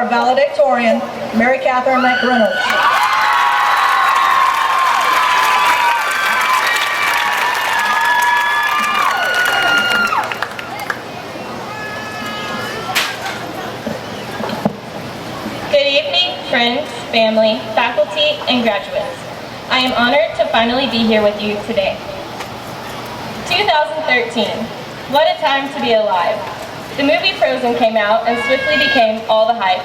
our valedictorian, Mary Catherine McReynolds. Good evening, friends, family, faculty, and graduates. I am honored to finally be here with you today. 2013. What a time to be alive. The movie Frozen came out and swiftly became all the hype.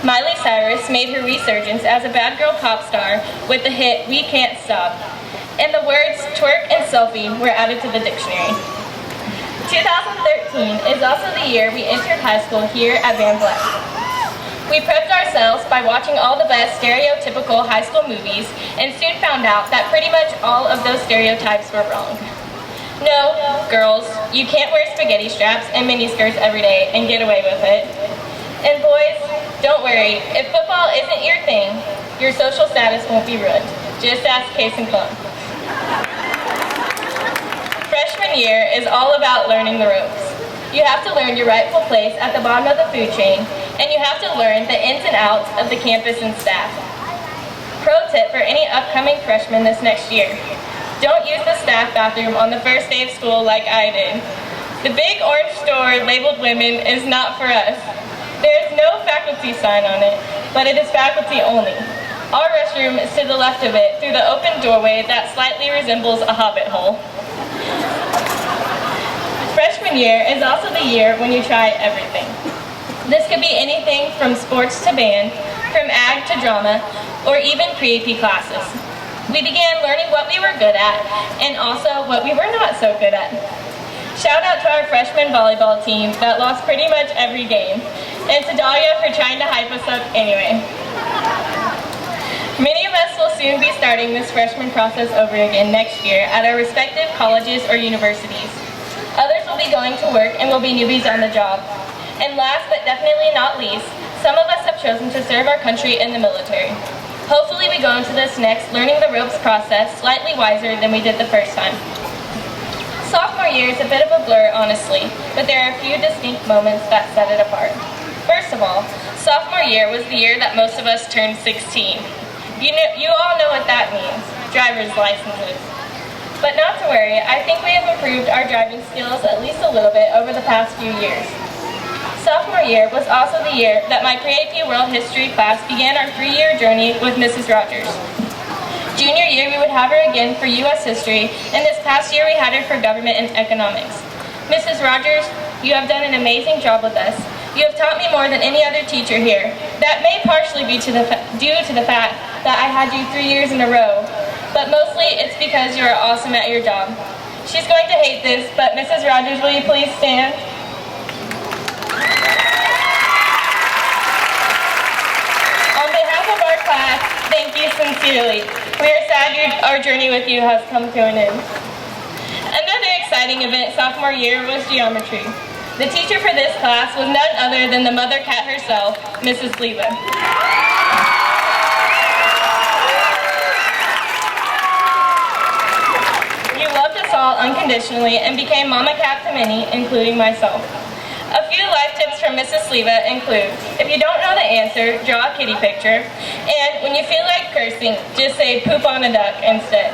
Miley Cyrus made her resurgence as a bad girl pop star with the hit We Can't Stop, and the words twerk and selfie were added to the dictionary. 2013 is also the year we entered high school here at Vleck. We prepped ourselves by watching all the best stereotypical high school movies and soon found out that pretty much all of those stereotypes were wrong. No, girls, you can't wear spaghetti straps and miniskirts every day and get away with it. And boys, don't worry, if football isn't your thing, your social status won't be ruined. Just ask Case and Clump. Freshman year is all about learning the ropes. You have to learn your rightful place at the bottom of the food chain, and you have to learn the ins and outs of the campus and staff. Pro tip for any upcoming freshmen this next year: don't use the staff bathroom on the first day of school like I did. The big orange door labeled women is not for us. There is no faculty sign on it, but it is faculty only. Our restroom is to the left of it through the open doorway that slightly resembles a hobbit hole. Freshman year is also the year when you try everything. This could be anything from sports to band, from ag to drama, or even pre-AP classes. We began learning what we were good at, and also what we were not so good at. Shout out to our freshman volleyball team that lost pretty much every game, and to Dahlia for trying to hype us up anyway. Many of us will soon be starting this freshman process over again next year at our respective colleges or universities. Others will be going to work and will be newbies on the job. And last but definitely not least, some of us have chosen to serve our country in the military. Hopefully we go into this next learning the ropes process slightly wiser than we did the first time. Sophomore year is a bit of a blur, honestly, but there are a few distinct moments that set it apart. First of all, sophomore year was the year that most of us turned 16. You all know what that means, driver's licenses. But not to worry, I think we have improved our driving skills at least a little bit over the past few years. Sophomore year was also the year that my pre-AP World History class began our 3-year journey with Mrs. Rogers. Junior year we would have her again for U.S. History, and this past year we had her for Government and Economics. Mrs. Rogers, you have done an amazing job with us. You have taught me more than any other teacher here. That may partially be due to the fact that I had you 3 years in a row, but mostly it's because you are awesome at your job. She's going to hate this, but Mrs. Rogers, will you please stand? Thank you sincerely. We are sad our journey with you has come to an end. Another exciting event sophomore year was geometry. The teacher for this class was none other than the mother cat herself, Mrs. Leva. You loved us all unconditionally and became Mama Cat to many, including myself. A few life tips from Mrs. Leva include: if you don't know the answer, draw a kitty picture, and when you feel like cursing, just say poop on a duck instead.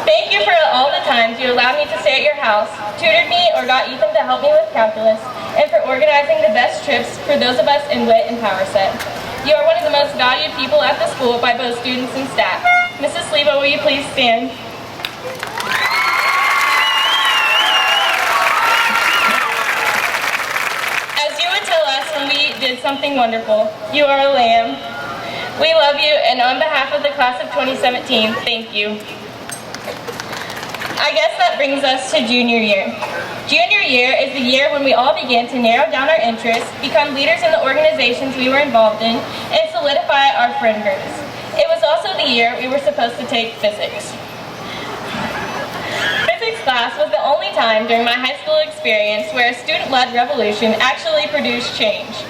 Thank you for all the times you allowed me to stay at your house, tutored me, or got Ethan to help me with calculus, and for organizing the best trips for those of us in WIT and Power Set. You are one of the most valued people at the school by both students and staff. Mrs. Leva, will you please stand? Did something wonderful. You are a lamb. We love you, and on behalf of the class of 2017, thank you. I guess that brings us to junior year. Junior year is the year when we all began to narrow down our interests, become leaders in the organizations we were involved in, and solidify our friend groups. It was also the year we were supposed to take physics. Physics class was the only time during my high school experience where a student-led revolution actually produced change.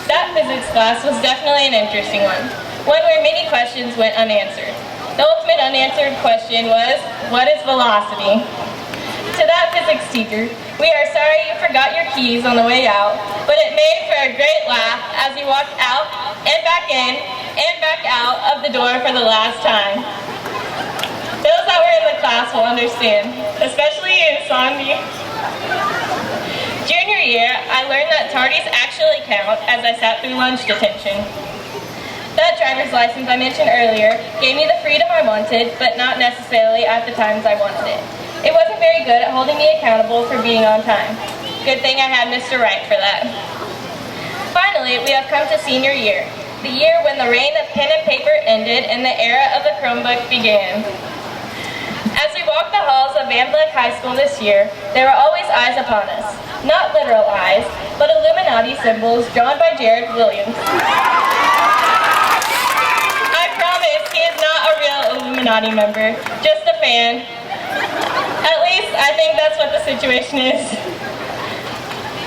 That physics class was definitely an interesting one where many questions went unanswered. The ultimate unanswered question was, what is velocity? To that physics teacher, we are sorry you forgot your keys on the way out, but it made for a great laugh as you walked out and back in and back out of the door for the last time. Those that were in the class will understand, especially you, Sandy. Junior year, I learned that tardies actually count as I sat through lunch detention. That driver's license I mentioned earlier gave me the freedom I wanted, but not necessarily at the times I wanted it. It wasn't very good at holding me accountable for being on time. Good thing I had Mr. Wright for that. Finally, we have come to senior year, the year when the reign of pen and paper ended and the era of the Chromebook began. As we walked the halls of Vleck High School this year, there were always eyes upon us. Not literal eyes, but Illuminati symbols drawn by Jared Williams. I promise he is not a real Illuminati member, just a fan. At least I think that's what the situation is.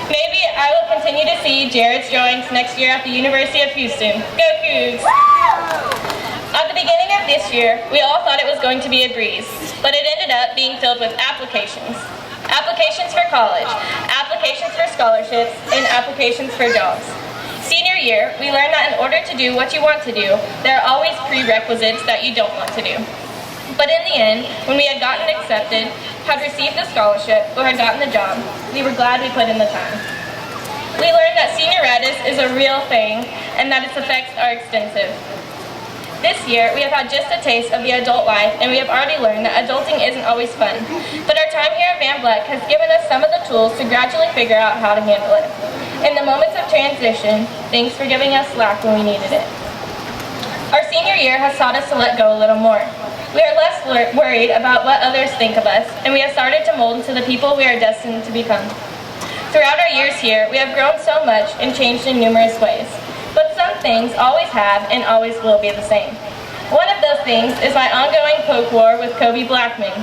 Maybe I will continue to see Jared's drawings next year at the University of Houston. Go Cougs! At the beginning of this year, we all thought it was going to be a breeze, but it ended up being filled with applications. Applications for college, applications for scholarships, and applications for jobs. Senior year, we learned that in order to do what you want to do, there are always prerequisites that you don't want to do. But in the end, when we had gotten accepted, had received a scholarship, or had gotten the job, we were glad we put in the time. We learned that senioritis is a real thing, and that its effects are extensive. This year, we have had just a taste of the adult life, and we have already learned that adulting isn't always fun. But our time here at Vleck has given us some of the tools to gradually figure out how to handle it. In the moments of transition, thanks for giving us slack when we needed it. Our senior year has taught us to let go a little more. We are less worried about what others think of us, and we have started to mold into the people we are destined to become. Throughout our years here, we have grown so much and changed in numerous ways. But some things always have and always will be the same. One of those things is my ongoing poke war with Kobe Blackman.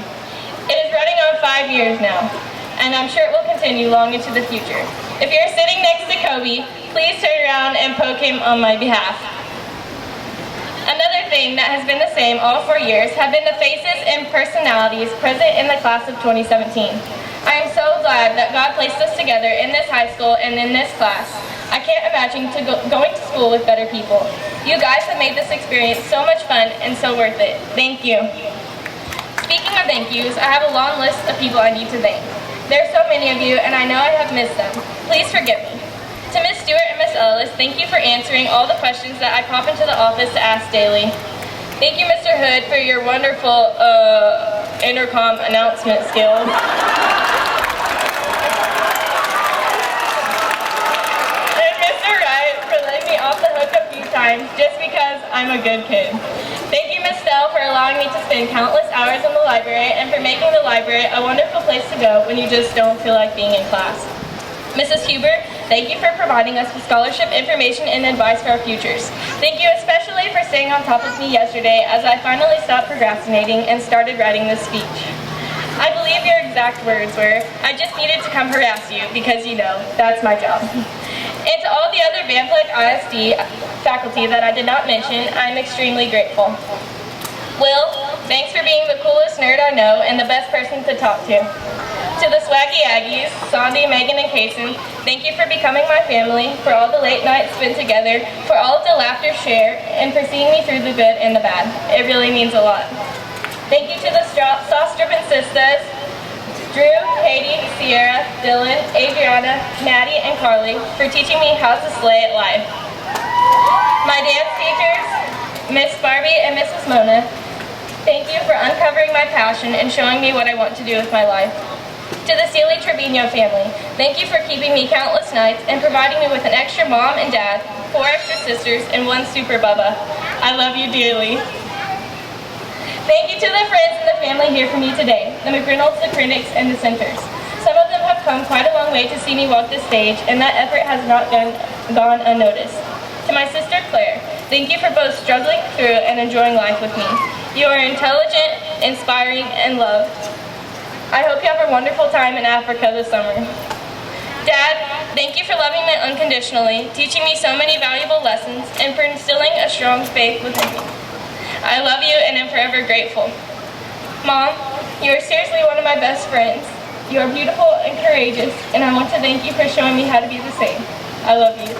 It is running on 5 years now, and I'm sure it will continue long into the future. If you're sitting next to Kobe, please turn around and poke him on my behalf. Another thing that has been the same all 4 years have been the faces and personalities present in the class of 2017. I am so glad that God placed us together in this high school and in this class. I can't imagine going to school with better people. You guys have made this experience so much fun and so worth it. Thank you. Speaking of thank yous, I have a long list of people I need to thank. There are so many of you, and I know I have missed them. Please forgive me. To Miss Stewart and Miss Ellis, thank you for answering all the questions that I pop into the office to ask daily. Thank you, Mr. Hood, for your wonderful intercom announcement skills. Just because I'm a good kid. Thank you, Miss Stell, for allowing me to spend countless hours in the library and for making the library a wonderful place to go when you just don't feel like being in class. Mrs. Huber, thank you for providing us with scholarship information and advice for our futures. Thank you especially for staying on top of me yesterday as I finally stopped procrastinating and started writing this speech. I believe your exact words were, I just needed to come harass you because, you know, that's my job. And to all the other Vleck ISD faculty that I did not mention, I am extremely grateful. Will, thanks for being the coolest nerd I know and the best person to talk to. To the swaggy Aggies, Sandy, Megan, and Kaysen, thank you for becoming my family, for all the late nights spent together, for all of the laughter shared, and for seeing me through the good and the bad. It really means a lot. Thank you to the Sauce-Strippin' Sisters, Drew, Katie, Sierra, Dylan, Adriana, Maddie, and Carly for teaching me how to slay at life. My dance teachers, Miss Barbie and Mrs. Mona, thank you for uncovering my passion and showing me what I want to do with my life. To the Sealy Trevino family, thank you for keeping me countless nights and providing me with an extra mom and dad, 4 extra sisters, and 1 super bubba. I love you dearly. Thank you to the friends and the family here for me today, the McReynolds, the Critics, and the Centers. Some of them have come quite a long way to see me walk this stage, and that effort has not gone unnoticed. To my sister Claire, thank you for both struggling through and enjoying life with me. You are intelligent, inspiring, and loved. I hope you have a wonderful time in Africa this summer. Dad, thank you for loving me unconditionally, teaching me so many valuable lessons, and for instilling a strong faith within me. I love you and am forever grateful. Mom, you are seriously one of my best friends. You are beautiful and courageous, and I want to thank you for showing me how to be the same. I love you.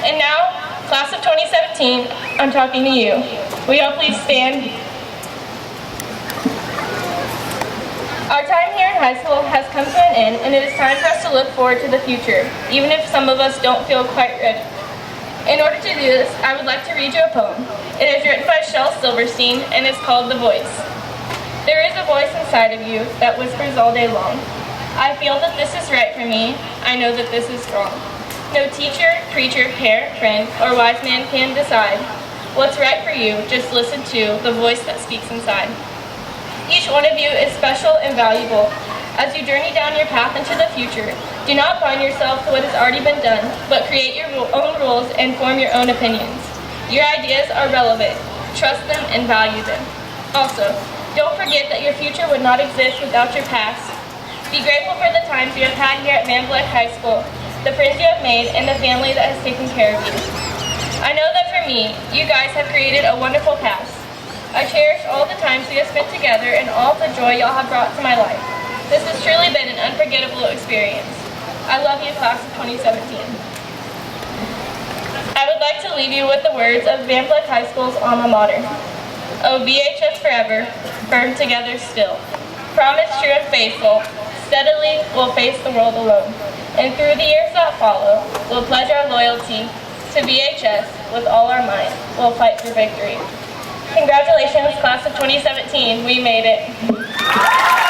And now, class of 2017, I'm talking to you. Will y'all please stand? Our time here in high school has come to an end, and it is time for us to look forward to the future, even if some of us don't feel quite ready. In order to do this, I would like to read you a poem. It is written by Shel Silverstein, and it's called The Voice. There is a voice inside of you that whispers all day long. I feel that this is right for me. I know that this is wrong. No teacher, preacher, parent, friend, or wise man can decide what's right for you. Just listen to the voice that speaks inside. Each one of you is special and valuable. As you journey down your path into the future, do not bind yourself to what has already been done, but create your own rules and form your own opinions. Your ideas are relevant. Trust them and value them. Also, don't forget that your future would not exist without your past. Be grateful for the times you have had here at Vleck High School, the friends you have made, and the family that has taken care of you. I know that for me, you guys have created a wonderful past. I cherish all the times we have spent together and all the joy y'all have brought to my life. This has truly been an unforgettable experience. I love you, class of 2017. I would like to leave you with the words of Vleck High School's alma mater. Oh, VHS forever, firm together still. Promise true and faithful, steadily we'll face the world alone. And through the years that follow, we'll pledge our loyalty to VHS with all our might. We'll fight for victory. Congratulations, class of 2017, we made it.